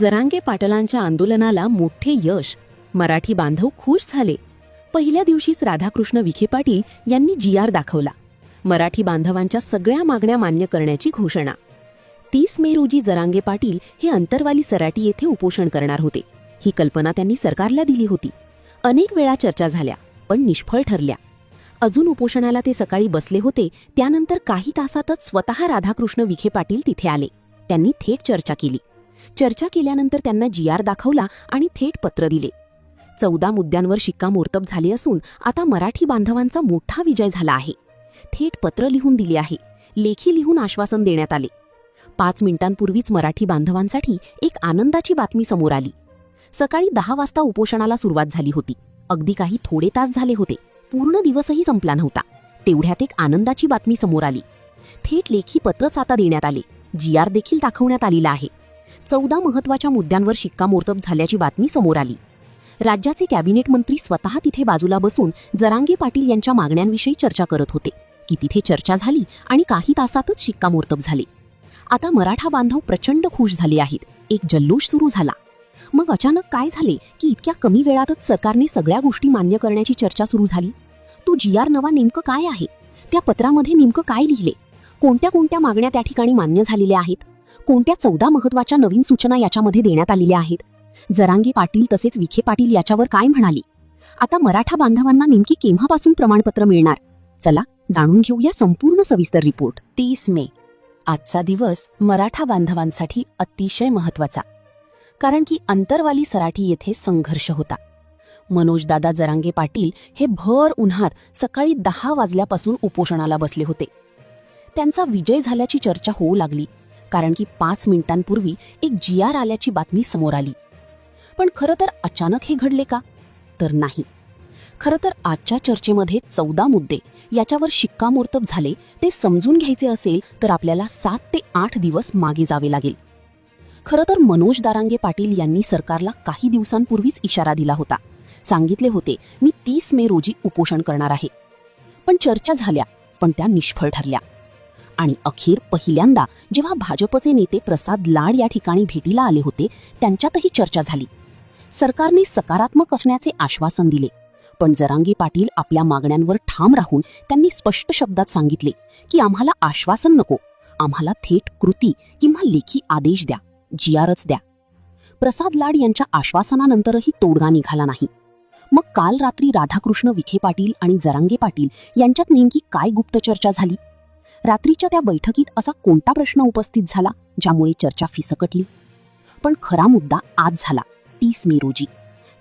जरांगे पाटलांच्या आंदोलनाला मोठे यश. मराठी बांधव खुश झाले. पहिल्या दिवशीच राधाकृष्ण विखे पाटील यांनी GR दाखवला. मराठी बांधवांच्या सगळ्या मागण्या मान्य करण्याची घोषणा. 30 मे रोजी जरांगे पाटील हे अंतरवाली सराटी येथे उपोषण करणार होते. ही कल्पना त्यांनी सरकारला दिली होती. अनेक वेळा चर्चा झाल्या, पण निष्फळ ठरल्या. अजून उपोषणाला ते सकाळी बसले होते, त्यानंतर काही तासातच स्वतः राधाकृष्ण विखे पाटील तिथे आले. त्यांनी थेट चर्चा केली. चर्चा केल्यानंतर त्यांना GR दाखवला आणि थेट पत्र दिले. 14 मुद्द्यांवर शिक्कामोर्तब झाले असून आता मराठी बांधवांचा मोठा विजय झाला आहे. थेट पत्र लिहून दिले आहे. लेखी लिहून आश्वासन देण्यात आले. 5 मिनिटांपूर्वीच मराठी बांधवांसाठी एक आनंदाची बातमी समोर आली. सकाळी 10 वाजता उपोषणाला सुरुवात झाली होती. अगदी काही थोडे तास झाले होते. पूर्ण दिवसही संपला नव्हता. तेवढ्यात एक आनंदाची बातमी समोर आली. थेट लेखी पत्रच आता देण्यात आले. GR देखील दाखवण्यात आलेला आहे. 14 महत्त्वाच्या मुद्द्यांवर शिक्कामोर्तब झाल्याची बातमी समोर आली. राज्याचे कॅबिनेट मंत्री स्वतः तिथे बाजूला बसून जरांगे पाटील यांच्या मागण्यांविषयी चर्चा करत होते की तिथे चर्चा झाली आणि काही तासातच शिक्कामोर्तब झाले. आता मराठा बांधव प्रचंड खुश झाले आहेत. एक जल्लोष सुरू झाला. मग अचानक काय झाले की इतक्या कमी वेळातच सरकारने सगळ्या गोष्टी मान्य करण्याची चर्चा सुरू झाली. तो GR नवा नेमकं काय आहे? त्या पत्रामध्ये नेमकं काय लिहिले? कोणत्या कोणत्या मागण्या त्या ठिकाणी मान्य झालेल्या आहेत? कोणत्या 14 महत्त्वाच्या नवीन सूचना याच्यामध्ये देण्यात आलेल्या आहेत? जरांगे पाटील तसेच विखे पाटील याच्यावर काय म्हणाले? आता मराठा बांधवांना नेमकी केव्हापासून प्रमाणपत्र मिळणार? चला जाणून घेऊया संपूर्ण सविस्तर रिपोर्ट. 30 मे आजचा दिवस मराठा बांधवांसाठी अतिशय महत्त्वाचा. कारण की अंतरवाली सराटी येथे संघर्ष होता. मनोजदादा जरांगे पाटील हे भर उन्हात सकाळी 10 वाजल्यापासून उपोषणाला बसले होते. त्यांचा विजय झाल्याची चर्चा होऊ लागली, कारण की 5 मिनिटांपूर्वी एक GR आल्याची बातमी समोर आली. पण खरं तर अचानक हे घडले का? तर नाही. खरं तर आजच्या चर्चेमध्ये 14 मुद्दे याच्यावर शिक्कामोर्तब झाले ते समजून घ्यायचे असेल तर आपल्याला 7 ते 8 दिवस मागे जावे लागेल. खरं तर मनोज दारांगे पाटील यांनी सरकारला काही दिवसांपूर्वीच इशारा दिला होता. सांगितले होते, मी 30 मे रोजी उपोषण करणार आहे. पण चर्चा झाल्या, पण त्या निष्फळ ठरल्या. आणि अखेर पहिल्यांदा जेव्हा भाजपचे नेते प्रसाद लाड या ठिकाणी भेटीला आले होते, त्यांच्यातही चर्चा झाली. सरकारने सकारात्मक असण्याचे आश्वासन दिले. पण जरांगे पाटील आपल्या मागण्यांवर ठाम राहून त्यांनी स्पष्ट शब्दात सांगितले की आम्हाला आश्वासन नको, आम्हाला थेट कृती किंवा लेखी आदेश द्या, GRच द्या. प्रसाद लाड यांच्या आश्वासनानंतरही तोडगा निघाला नाही. मग काल रात्री राधाकृष्ण विखे पाटील आणि जरांगे पाटील यांच्यात नेमकी काय गुप्त चर्चा झाली? रात्रीच्या त्या बैठकीत असा कोणता प्रश्न उपस्थित झाला ज्यामुळे चर्चा फिसकटली? पण खरा मुद्दा आज झाला, 30 मे रोजी.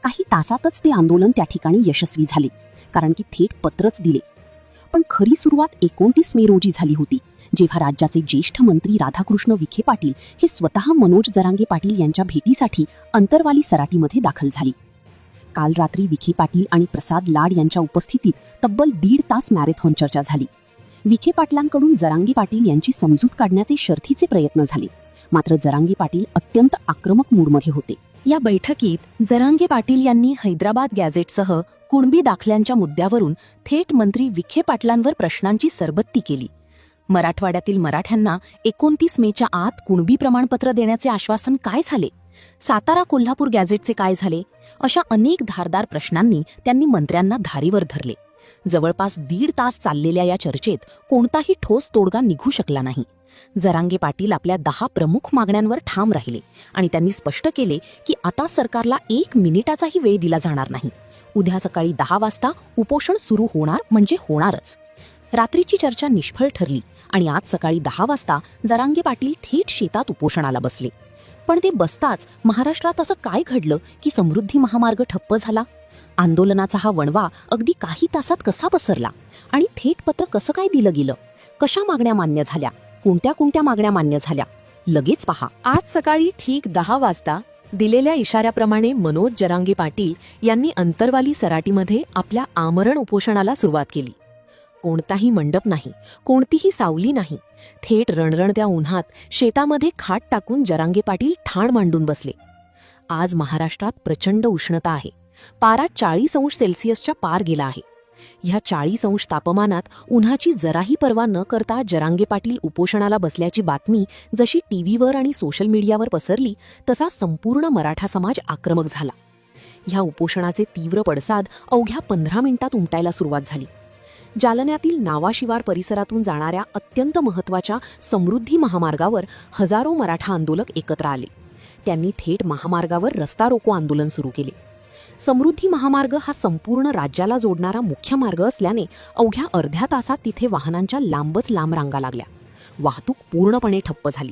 काही तासातच ते आंदोलन त्या ठिकाणी यशस्वी झाले, कारण की थेट पत्रच दिले. पण खरी सुरुवात 29 मे रोजी झाली होती, जेव्हा राज्याचे ज्येष्ठ मंत्री राधाकृष्ण विखे पाटील हे स्वतः मनोज जरांगे पाटील यांच्या भेटीसाठी अंतरवाली सराटीमध्ये दाखल झाली. काल रात्री विखे पाटील आणि प्रसाद लाड यांच्या उपस्थितीत तब्बल 1.5 तास मॅरेथॉन चर्चा झाली. विखे पाटलांकडून जरांगे पाटील यांची समजूत काढण्याचे शर्थीचे प्रयत्न झाले, मात्र जरांगे पाटील अत्यंत आक्रमक मूडमध्ये होते. या बैठकीत जरांगे पाटील यांनी हैदराबाद गॅझेटसह कुणबी दाखल्यांच्या मुद्द्यावरून थेट मंत्री विखे पाटलांवर प्रश्नांची सरबत्ती केली. मराठवाड्यातील मराठ्यांना 29 मेच्या आत कुणबी प्रमाणपत्र देण्याचे आश्वासन काय झाले? सातारा कोल्हापूर गॅझेटचे काय झाले? अशा अनेक धारदार प्रश्नांनी त्यांनी मंत्र्यांना धारेवर धरले. जवळपास 1.5 तास चाललेल्या या चर्चेत कोणताही ठोस तोडगा निघू शकला नाही. जरांगे पाटील आपल्या 10 प्रमुख मागण्यांवर ठाम राहिले आणि त्यांनी स्पष्ट केले की आता सरकारला 1 मिनिटाचाही वेळ दिला जाणार नाही. उद्या सकाळी 10 वाजता उपोषण सुरू होणार म्हणजे होणारच. रात्रीची चर्चा निष्फळ ठरली आणि आज सकाळी 10 वाजता जरांगे पाटील थेट शेतात उपोषणाला बसले. पण ते बसताच महाराष्ट्रात असं काय घडलं की समृद्धी महामार्ग ठप्प झाला? आंदोलनाचा हा वणवा अगदी काही तासात कसा पसरला? आणि थेट पत्र कसं काय दिलं गेलं? कशा मागण्या मान्य झाल्या? कोणत्या कोणत्या मागण्या मान्य झाल्या? लगेच पहा. आज सकाळी ठीक 10 वाजता दिलेल्या इशाऱ्याप्रमाणे मनोज जरांगे पाटील यांनी अंतरवाली सराटीमध्ये आपल्या आमरण उपोषणाला सुरुवात केली. कोणताही मंडप नाही, कोणतीही सावली नाही. थेट रणरणत्या उन्हात शेतामध्ये खाट टाकून जरांगे पाटील ठाण मांडून बसले. आज महाराष्ट्रात प्रचंड उष्णता आहे. पारा 40 अंश सेल्सिअसच्या पार गेला आहे. ह्या 40 अंश तापमानात उन्हाची जराही पर्वा न करता जरांगे पाटील उपोषणाला बसल्याची बातमी जशी टीव्हीवर आणि सोशल मीडियावर पसरली तसा संपूर्ण मराठा समाज आक्रमक झाला. ह्या उपोषणाचे तीव्र पडसाद अवघ्या 15 मिनिटात उमटायला सुरुवात झाली. जालन्यातील नावाशिवार परिसरातून जाणाऱ्या अत्यंत महत्त्वाच्या समृद्धी महामार्गावर हजारो मराठा आंदोलक एकत्र आले. त्यांनी थेट महामार्गावर रस्ता रोको आंदोलन सुरू केले. समृद्धी महामार्ग हा संपूर्ण राज्याला जोडणारा मुख्य मार्ग असल्याने अवघ्या अर्ध्या तासात तिथे वाहनांच्या लांबच लांब रांगा लागल्या. वाहतूक पूर्णपणे ठप्प झाली.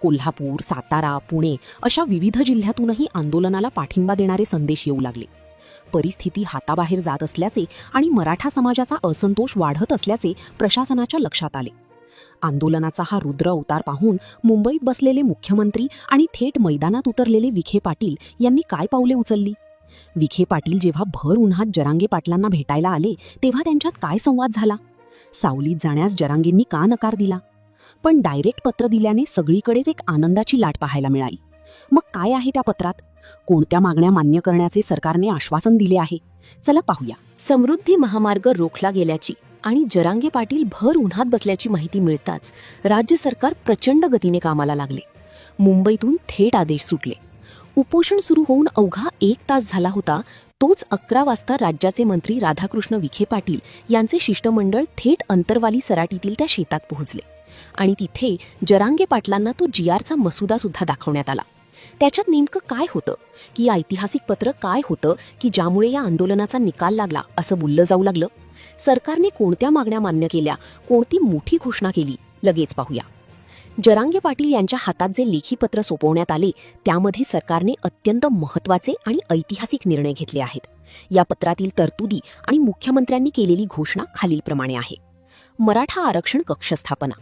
कोल्हापूर, सातारा, पुणे अशा विविध जिल्ह्यातूनही आंदोलनाला पाठिंबा देणारे संदेश येऊ लागले. परिस्थिती हाताबाहेर जात असल्याचे आणि मराठा समाजाचा असंतोष वाढत असल्याचे प्रशासनाच्या लक्षात आले. आंदोलनाचा हा रुद्र अवतार पाहून मुंबईत बसलेले मुख्यमंत्री आणि थेट मैदानात उतरलेले विखे पाटील यांनी काय पावले उचलली? विखे पाटील जेव्हा भर उन्हात जरांगे पाटलांना भेटायला आले तेव्हा त्यांच्यात काय संवाद झाला? सावलीत जाण्यास जरांगेंनी का नकार दिला? पण डायरेक्ट पत्र दिल्याने सगळीकडेच एक आनंदाची लाट पाहायला मिळाली. मग काय आहे त्या पत्रात? कोणत्या मागण्या मान्य करण्याचे सरकारने आश्वासन दिले आहे? चला पाहूया. समृद्धी महामार्ग रोखला गेल्याची आणि जरांगे पाटील भर उन्हात बसल्याची माहिती मिळताच राज्य सरकार प्रचंड गतीने कामाला लागले. मुंबईतून थेट आदेश सुटले. उपोषण सुरू होऊन अवघा 1 तास झाला होता तोच 11 वाजता राज्याचे मंत्री राधाकृष्ण विखे पाटील यांचे शिष्टमंडळ थेट अंतरवाली सराटीतील त्या शेतात पोहोचले आणि तिथे जरांगे पाटलांना तो जीआरचा मसुदा सुद्धा दाखवण्यात आला. त्याच्यात नेमकं काय होतं, की ऐतिहासिक पत्र काय होतं की ज्यामुळे या आंदोलनाचा निकाल लागला असं बोललं जाऊ लागलं? सरकारने कोणत्या मागण्या मान्य केल्या, कोणती मोठी घोषणा केली, लगेच पाहूया. जरांगे पाटील यांच्या हातात जे लेखी पत्र सोपवण्यात आले त्यामध्ये सरकारने अत्यंत महत्त्वाचे आणि ऐतिहासिक निर्णय घेतले आहेत. या पत्रातील तरतुदी आणि मुख्यमंत्र्यांनी केलेली घोषणा खालीलप्रमाणे आहे. मराठा आरक्षण कक्ष स्थापना.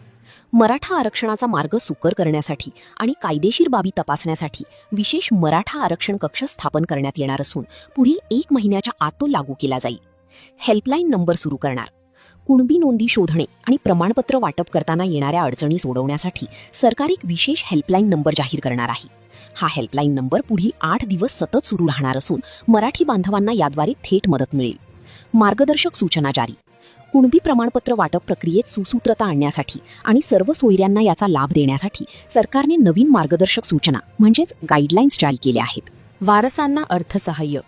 मराठा आरक्षणाचा मार्ग सुकर करण्यासाठी आणि कायदेशीर बाबी तपासण्यासाठी विशेष मराठा आरक्षण कक्ष स्थापन करण्यात येणार असून पुढील 1 महिन्याच्या आत तो लागू केला जाईल. हेल्पलाईन नंबर सुरू करणार. कुणबी नोंदी शोधणे आणि प्रमाणपत्र वाटप करताना येणाऱ्या अडचणी सोडवण्यासाठी सरकार एक विशेष हेल्पलाईन नंबर जाहीर करणार आहे. हा हेल्पलाईन नंबर पुढील 8 दिवस सतत सुरू राहणार असून मराठी बांधवांना याद्वारे थेट मदत मिळेल. मार्गदर्शक सूचना जारी. कुणबी प्रमाणपत्र वाटप प्रक्रियेत सुसूत्रता आणण्यासाठी आणि सर्व सोयऱ्यांना याचा लाभ देण्यासाठी सरकारने नवीन मार्गदर्शक सूचना म्हणजेच गाईडलाईन्स जारी केल्या आहेत. वारसांना अर्थसहाय्य.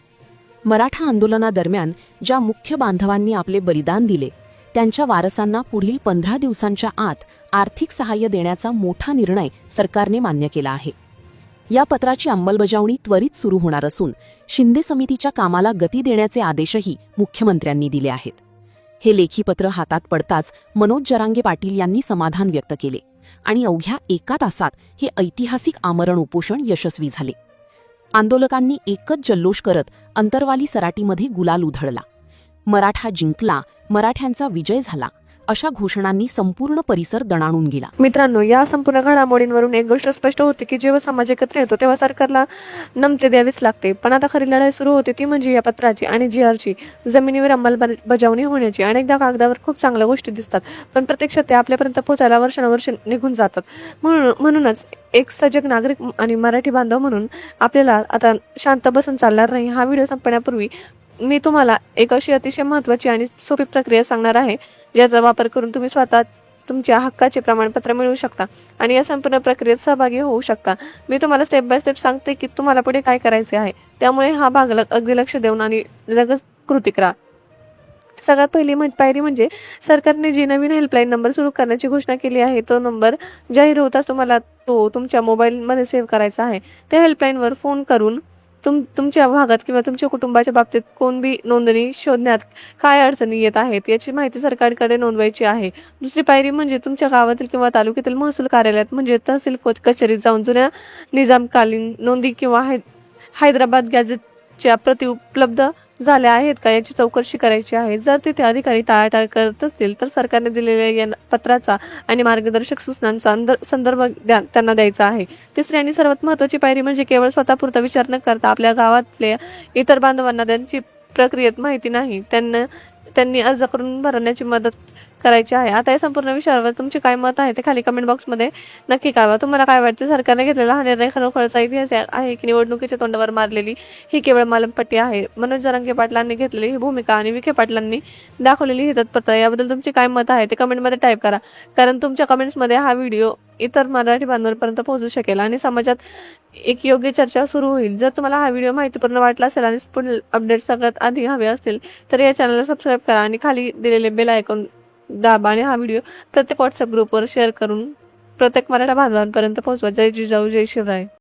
मराठा आंदोलनादरम्यान ज्या मुख्य बांधवांनी आपले बलिदान दिले त्यांच्या वारसांना पुढील 15 दिवसांच्या आत आर्थिक सहाय्य देण्याचा मोठा निर्णय सरकारने मान्य केला आहे. या पत्राची अंमलबजावणी त्वरित सुरू होणार असून शिंदे समितीच्या कामाला गती देण्याचे आदेशही मुख्यमंत्र्यांनी दिले आहेत. हे लेखी पत्र हातात पडताच मनोज जरांगे पाटील यांनी समाधान व्यक्त केले आणि अवघ्या 1 तासात हे ऐतिहासिक आमरण उपोषण यशस्वी झाले. आंदोलकांनी एकच जल्लोष करत अंतरवाली सराटीमध्ये गुलाल उधळला. मराठा जिंकला, मराठ्यांचा विजय झाला अशा घोषणांनी संपूर्ण परिसर दणाणून गेला. मित्रांनो, या संपूर्ण घडामोडींवरून एक गोष्ट स्पष्ट होते की जेव्हा समाज एकत्र येतो तेव्हा सरकारला नमते द्यावीच लागते. पण आता खरी लढाई सुरू होते ती म्हणजे या पत्राची आणि जीआरची जमिनीवर अंमलबजावणी होण्याची. अनेकदा कागदावर खूप चांगल्या गोष्टी दिसतात पण प्रत्यक्षात ते आपल्यापर्यंत पोहोचायला वर्षानुवर्ष निघून जातात. म्हणूनच एक सजग नागरिक आणि मराठी बांधव म्हणून आपल्याला आता शांत बसून चालणार नाही. हा व्हिडिओ संपण्यापूर्वी मी तुम्हाला एक अशी अतिशय महत्त्वाची आणि सोपी प्रक्रिया सांगणार आहे ज्याचा वापर करून तुम्ही स्वतः तुमच्या हक्काचे प्रमाणपत्र मिळवू शकता आणि या संपूर्ण प्रक्रियेत सहभागी होऊ शकता. मी तुम्हाला स्टेप बाय स्टेप सांगते की तुम्हाला पुढे काय करायचे आहे, त्यामुळे हा भाग अगदी लक्ष देऊन आणि लगेच कृती करा. सगळ्यात पहिली पायरी म्हणजे सरकारने जी नवीन हेल्पलाईन नंबर सुरू करण्याची घोषणा केली आहे तो नंबर जाहीर होताच तुम्हाला तो तुमच्या मोबाईलमध्ये सेव्ह करायचा आहे. त्या हेल्पलाईनवर फोन करून तुमच्या भागात किंवा तुमच्या कुटुंबाच्या बाबतीत कोणबी नोंदणी शोधण्यात काय अडचणी येत आहेत याची माहिती सरकारकडे नोंदवायची आहे. दुसरी पायरी म्हणजे तुमच्या गावातील किंवा तालुक्यातील महसूल कार्यालयात म्हणजे तहसील कचेरीत जाऊन जुन्या निजामकालीन नोंदी किंवा हैदराबाद गॅझेटच्या प्रती उपलब्ध झाल्या आहेत का याची चौकशी करायची आहे. जर तिथे अधिकारी टाळाटाळ करत असतील तर सरकारने दिलेल्या या पत्राचा आणि मार्गदर्शक सूचनांचा संदर्भ त्यांना द्यायचा आहे. तिसरी आणि सर्वात महत्त्वाची पायरी म्हणजे केवळ स्वतःपुरता विचार न करता आपल्या गावातल्या इतर बांधवांना त्यांची प्रक्रियेत माहिती नाही त्यांनी अर्ज करून भरण्याची मदत करायची आहे. आता या संपूर्ण विषयावर तुमचे काय मत आहे ते खाली कमेंट बॉक्समध्ये नक्की कळवा. तुम्हाला काय वाटते, सरकारने घेतलेला हा निर्णय खरोखरचा इतिहास आहे की निवडणुकीच्या तोंडावर मारलेली ही केवळ मालमपट्टी आहे? मनोज जरांगे पाटलांनी घेतलेली ही भूमिका आणि विखे पाटलांनी दाखवलेली ही तत्परता याबद्दल तुमचे काय मत आहे ते कमेंटमध्ये टाईप करा, कारण तुमच्या कमेंट्समध्ये हा व्हिडिओ इतर मराठी बांधवांपर्यंत पोहोचू शकेल आणि समाजात एक योग्य चर्चा सुरू होईल. जर तुम्हाला हा व्हिडिओ माहितीपूर्ण वाटला असेल आणि पुढील अपडेट सगळ्यात आधी हवे असतील तर या चॅनलला सबस्क्राईब करा आणि खाली दिलेले बेल आयकॉन दाबा आणि हा व्हिडिओ प्रत्येक व्हॉट्सअप ग्रुपवर शेअर करून प्रत्येक मराठा बांधवांपर्यंत पोहोचवा. जय जिजाऊ, जय शिवराय.